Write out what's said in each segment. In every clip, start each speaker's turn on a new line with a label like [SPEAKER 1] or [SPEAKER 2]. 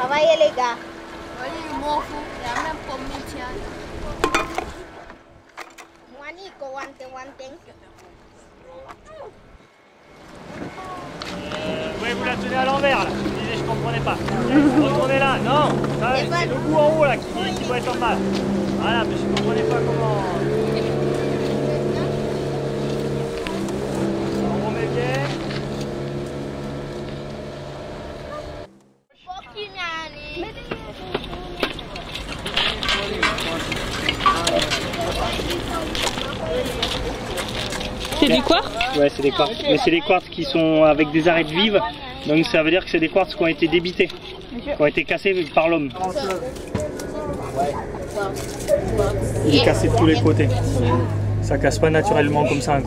[SPEAKER 1] Travaillez les gars.
[SPEAKER 2] Oui, m'en fous. Il y a même pas métier.
[SPEAKER 1] Moi, Nico, one thing.
[SPEAKER 3] Oui, vous la tenez à l'envers là. Je disais, je comprenais pas. Retournez là. Non, c'est le bout en haut là qui doit être en bas. Voilà, mais je comprenais pas comment. On remet bien.
[SPEAKER 4] C'est des quartz?
[SPEAKER 3] Ouais, c'est des quartz. Mais c'est des quartz qui sont avec des arêtes vives. Donc ça veut dire que c'est des quartz qui ont été débités, qui ont été cassés par l'homme. Il est cassé de tous les côtés. Ça casse pas naturellement comme ça.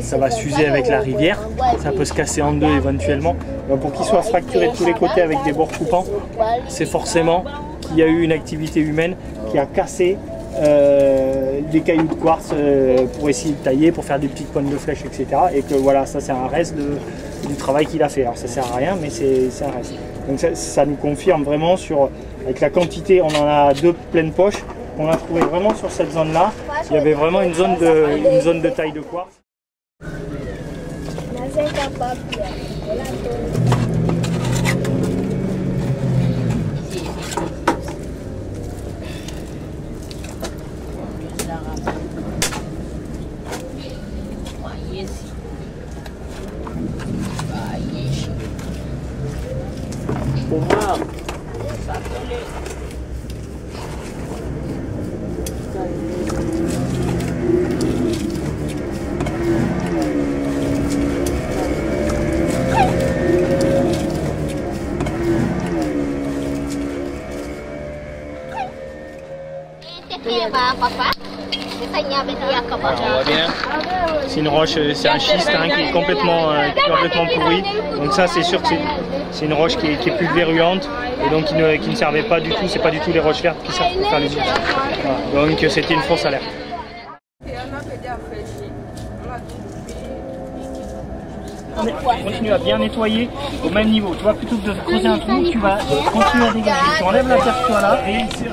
[SPEAKER 3] Ça va s'user avec la rivière. Ça peut se casser en deux éventuellement. Donc pour qu'il soit fracturé de tous les côtés avec des bords coupants, c'est forcément qu'il y a eu une activité humaine qui a cassé des cailloux de quartz pour essayer de tailler, pour faire des petites pointes de flèche, etc. Et que voilà, ça c'est un reste du travail qu'il a fait. Alors ça sert à rien, mais c'est un reste. Donc ça nous confirme vraiment avec la quantité, on en a 2 pleines poches. On a trouvé vraiment sur cette zone-là, il y avait vraiment une zone de taille de quartz. C'est une roche, c'est un schiste qui est complètement pourri. Donc ça c'est sûr que c'est une roche qui est pulvérulente et donc qui ne servait pas du tout, c'est pas du tout les roches vertes qui servent pour faire les outils. Voilà. Donc c'était une fausse alerte. On continue à bien nettoyer au même niveau. Tu vois, plutôt que de creuser un trou, tu vas continuer à dégager. Tu enlèves la terre que tu as là,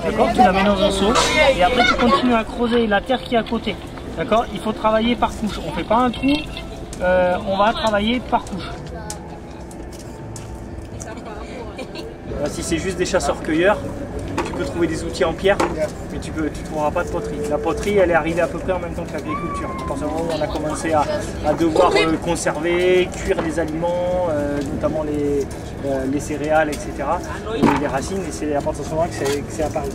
[SPEAKER 3] d'accord, tu la mets dans un seau, et après tu continues à creuser la terre qui est à côté. D'accord, il faut travailler par couche. On ne fait pas un trou, on va travailler par couche. Si c'est juste des chasseurs-cueilleurs, tu peux trouver des outils en pierre, mais tu ne trouveras pas de poterie. La poterie, elle est arrivée à peu près en même temps que l'agriculture. À partir du moment où on a commencé à devoir conserver, cuire les aliments, notamment les céréales, etc., et les racines, et c'est à partir de ce moment que c'est apparu.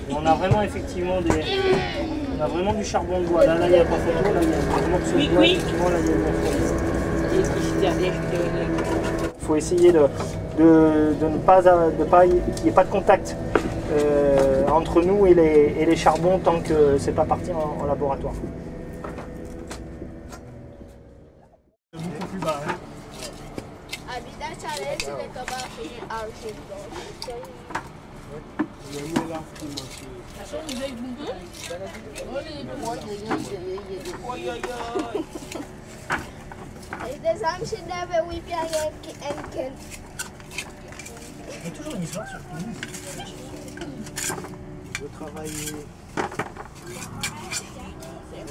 [SPEAKER 3] Et on a vraiment effectivement on a vraiment du charbon de bois. Là, il n'y a pas photo, là, il y a un morceau de bois, effectivement, là, il y a une Il faut essayer de ne pas qu'il n'y ait pas de contact entre nous et les charbons tant que c'est pas parti en laboratoire. Beaucoup plus bas. Hein. Il y a toujours une histoire sur nous. Je travaille. C'est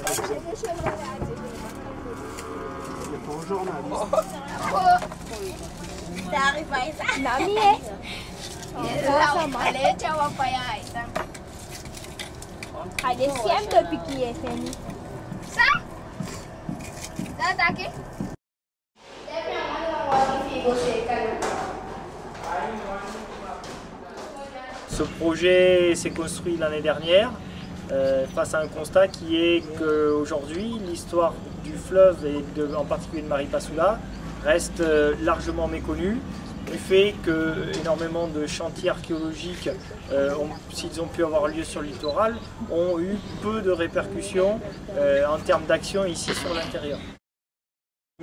[SPEAKER 3] pas un journaliste. Ce projet s'est construit l'année dernière face à un constat qui est qu'aujourd'hui l'histoire du fleuve et en particulier de Maripasoula reste largement méconnue du fait que énormément de chantiers archéologiques, s'ils ont pu avoir lieu sur le littoral, ont eu peu de répercussions en termes d'action ici sur l'intérieur.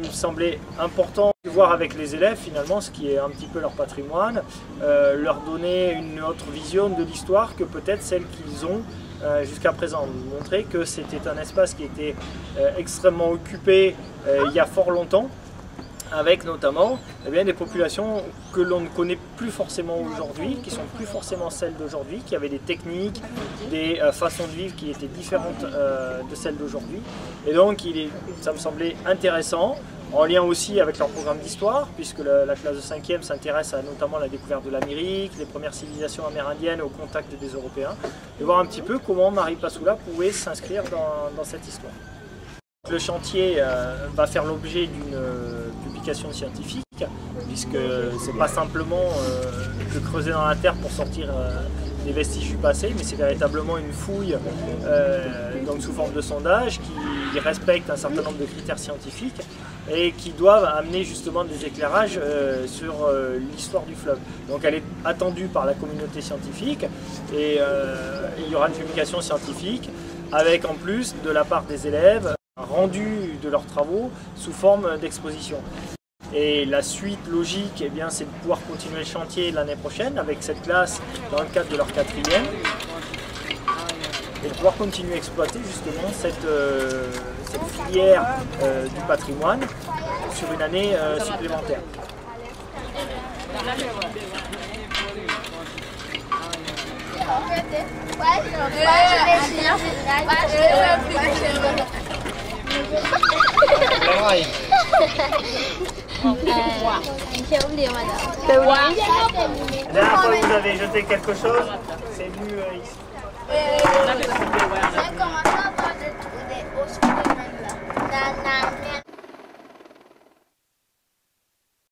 [SPEAKER 3] Il me semblait important de voir avec les élèves finalement ce qui est un petit peu leur patrimoine, leur donner une autre vision de l'histoire que peut-être celle qu'ils ont jusqu'à présent. Montrer que c'était un espace qui était extrêmement occupé il y a fort longtemps, avec notamment des populations que l'on ne connaît plus forcément aujourd'hui, qui sont plus forcément celles d'aujourd'hui, qui avaient des techniques, des façons de vivre qui étaient différentes de celles d'aujourd'hui. Et donc ça me semblait intéressant, en lien aussi avec leur programme d'histoire, puisque la classe de 5e s'intéresse à notamment la découverte de l'Amérique, les premières civilisations amérindiennes au contact des Européens, et voir un petit peu comment Maripasoula pouvait s'inscrire dans cette histoire. Le chantier va faire l'objet d'une publication scientifique, puisque c'est pas simplement de creuser dans la terre pour sortir des vestiges du passé, mais c'est véritablement une fouille donc sous forme de sondage qui respecte un certain nombre de critères scientifiques et qui doivent amener justement des éclairages sur l'histoire du fleuve. Donc elle est attendue par la communauté scientifique et il y aura une publication scientifique avec en plus de la part des élèves rendu de leurs travaux sous forme d'exposition. Et la suite logique, c'est de pouvoir continuer le chantier l'année prochaine avec cette classe dans le cadre de leur 4e et de pouvoir continuer à exploiter justement cette filière du patrimoine sur une année supplémentaire.
[SPEAKER 1] C'est
[SPEAKER 3] La dernière fois que vous avez jeté quelque chose, c'est venu ici.
[SPEAKER 1] J'ai commencé à voir des os là.